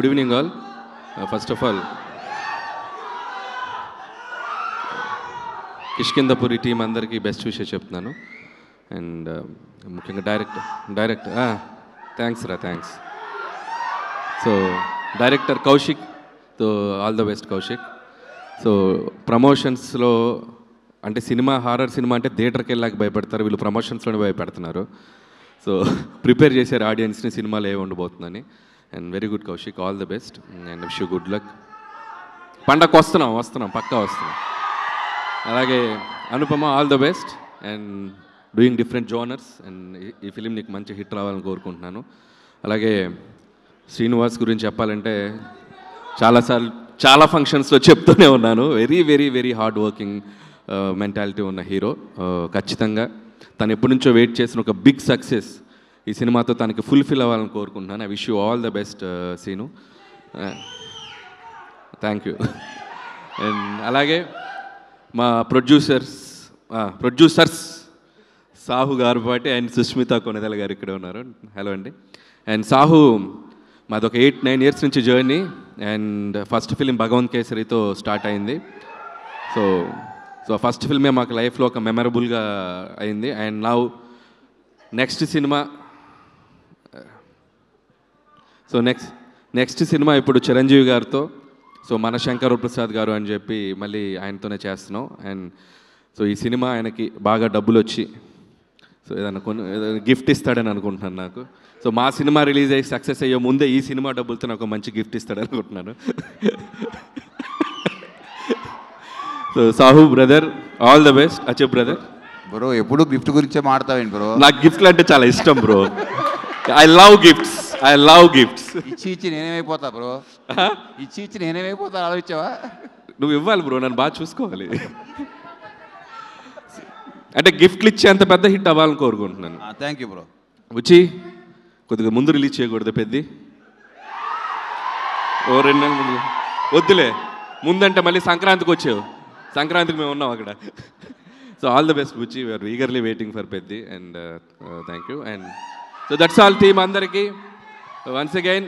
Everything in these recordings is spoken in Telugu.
Good evening all. First of all Kishkindhapuri team అందరికీ బెస్ట్ విషయం చెప్తున్నాను. అండ్ ముఖ్యంగా director thanks. So director Kaushik, so all the best Kaushik. So ప్రమోషన్స్లో అంటే హారర్ సినిమా అంటే థియేటర్కి వెళ్ళాక భయపడతారు, వీళ్ళు ప్రమోషన్స్లోనే భయపెడుతున్నారు. సో ప్రిపేర్ చేశారు ఆడియన్స్ని సినిమాలో ఏ ఉండబోతుందని. And very good Kaushik, all the best and wish you good luck. పండగకు వస్తున్నాం పక్కా వస్తున్నాం. అలాగే Anupama, all the best and doing different genres. And ఈ ఫిలిం నీకు మంచి హిట్ రావాలని కోరుకుంటున్నాను. అలాగే శ్రీనివాస్ గురించి చెప్పాలంటే చాలా ఫంక్షన్స్లో చెప్తూనే ఉన్నాను, very very very hard working mentality ఉన్న హీరో. ఖచ్చితంగా తను ఎప్పటి నుంచో వెయిట్ చేసిన ఒక బిగ్ సక్సెస్ ఈ సినిమాతో తనకి ఫుల్ఫిల్ అవ్వాలని కోరుకుంటున్నాను. I wish you all the best Seenu. Thank you. And అలాగే మా ప్రొడ్యూసర్స్ సాహు గారు పాటి అండ్ సుష్మిత కొనెదల గారు ఇక్కడ ఉన్నారు. హలో అండి. అండ్ సాహు మాది ఒక 8-9 ఇయర్స్ నుంచి journey. And first film Bhagavanth కేసరితో స్టార్ట్ అయింది. సో ఫస్ట్ ఫిల్మే మాకు లైఫ్లో ఒక మెమరబుల్గా అయింది. అండ్ నౌ నెక్స్ట్ సినిమా ఇప్పుడు చిరంజీవి గారితో, సో మన శంకర్ ప్రసాద్ గారు అని చెప్పి మళ్ళీ ఆయనతోనే చేస్తున్నాం. అండ్ సో ఈ సినిమా ఆయనకి బాగా డబ్బులు వచ్చి సో ఏదైనా గిఫ్ట్ ఇస్తాడని అనుకుంటున్నాను నాకు. సో మా సినిమా రిలీజ్ అయ్యి సక్సెస్ అయ్యే ముందే ఈ సినిమా డబ్బులతో నాకు మంచి గిఫ్ట్ ఇస్తాడని అనుకుంటున్నాను. So Sahu brother, all the best. అచ్చే బ్రదర్. బ్రో ఎప్పుడు గిఫ్ట్ గురించే మాడతావేంటి బ్రో? నాకు గిఫ్ట్లు అంటే చాలా ఇష్టం బ్రో. I love gifts. ఇచ్చి నేనేమైపోతా బ్రో? ఇచ్చి నేనేమైపోతా ఆలోచించావా? నువ్వు ఇవ్వాలి బ్రో, నన్ను బాగా చూసుకోవాలి. అంటే గిఫ్ట్లు ఇచ్చే అంత పెద్ద హిట్ అవ్వాలని కోరుకుంటున్నాను. Thank you bro. వచ్చి కొద్దిగా ముందు రిలీజ్ చేయకూడదు పెద్ది, ఓ 2 నెలల ముందు వద్దులే. ముందంటే మళ్ళీ సంక్రాంతికి వచ్చావు, సంక్రాంతికి మేము ఉన్నాం అక్కడ. So all the best Buchi, we're eagerly waiting for Peddi. And thank you. And so that's all team అందరికీ. వన్స్ అగైన్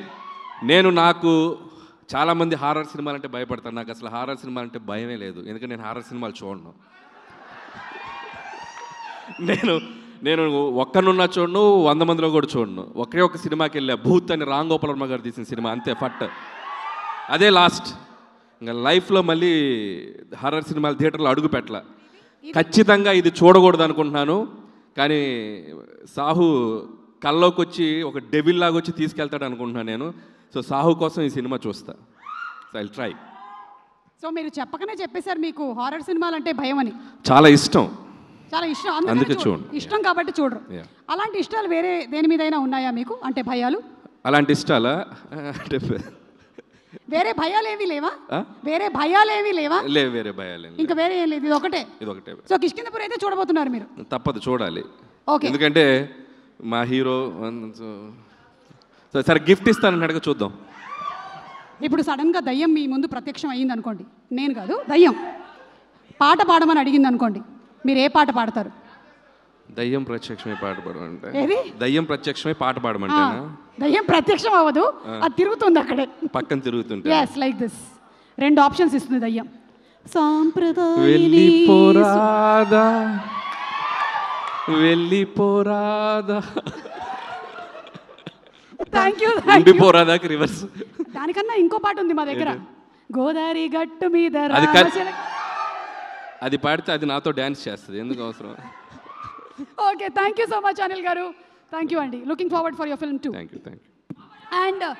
నాకు చాలామంది హారర్ సినిమాలు అంటే భయపడతాను. నాకు అసలు హారర్ సినిమాలు అంటే భయమే లేదు, ఎందుకంటే నేను హారర్ సినిమాలు చూడను. నేను ఒక్కనున్నా చూడను, 100 మందిలో కూడా చూడను. ఒక సినిమాకి వెళ్ళా, భూత్ అని రామ్ గోపాల్ వర్మ గారు తీసిన సినిమా, అంతే ఫట్, అదే లాస్ట్. ఇంకా లైఫ్లో మళ్ళీ హారర్ సినిమాలు థియేటర్లో అడుగు పెట్టాల. ఖచ్చితంగా ఇది చూడకూడదు అనుకుంటున్నాను, కానీ సాహు కల్లోకి వచ్చి ఒక డెవిల్ లాగా వచ్చి తీసుకెళ్తాడు అనుకుంటున్నాను నేను. సో సాహు కోసం ఈ సినిమా చూస్తా. So I'll try. సో మీరు చెప్పకనే చెప్పేశారు మీకు హారర్ సినిమాలు అంటే భయం అని. చాలా ఇష్టం, అందుకే చూడండి. ఇష్టం కాబట్టి చూడరు. అలాంటి ఇష్టాలు వేరే దేని మీదైనా ఉన్నాయా మీకు? అంటే భయాలు అలాంటి ఇష్టాలా? అంటే వేరే భయాలు ఏమీ లేవా? వేరే భయాలు ఏమీ లేవా? లేవు, వేరే భయాలు ఇంకా వేరే ఏం లేదు, ఇది ఒకటే. సో కిష్కిందపురి అయితే చూడబోతున్నారు మీరు? తప్పదు, చూడాలి. ఓకే, ఎందుకంటే మా హీరో. సరే గిఫ్ట్ ఇస్తానని అడగ, చూద్దాం. ఇప్పుడు సడన్గా దయ్యం మీ ముందు ప్రత్యక్షం అయ్యింది అనుకోండి, నేను కాదు దయ్యం పాట పాడమని అడిగింది అనుకోండి, మీరు ఏ పాట పాడతారు? దయ్యం ప్రత్యక్షమై పాట పాడమంటే? దయ్యం ప్రత్యక్షమై పాట పాడమంటే? దయ్యం ప్రత్యక్షం అవ్వదు, అది తిరుగుతుంది అక్కడే పక్కన తిరుగుతుంటే. yes like this 2 ఆప్షన్స్ ఇస్తుంది దయ్యం. వెళ్ళిపోరాదా థ్యాంక్ యూ. వెళ్ళిపోరాదాకి రివర్స్. దానికన్నా ఇంకో పాట ఉంది మా దగ్గర, గోదావరి గట్టు మీద. అది పాడితే అది నాతో డ్యాన్స్ చేస్తుంది, ఎందుకు అవసరం? Okay, thank you so much Anil గారు. థ్యాంక్ యూ అండి. Looking forward for your film two. Thank you. And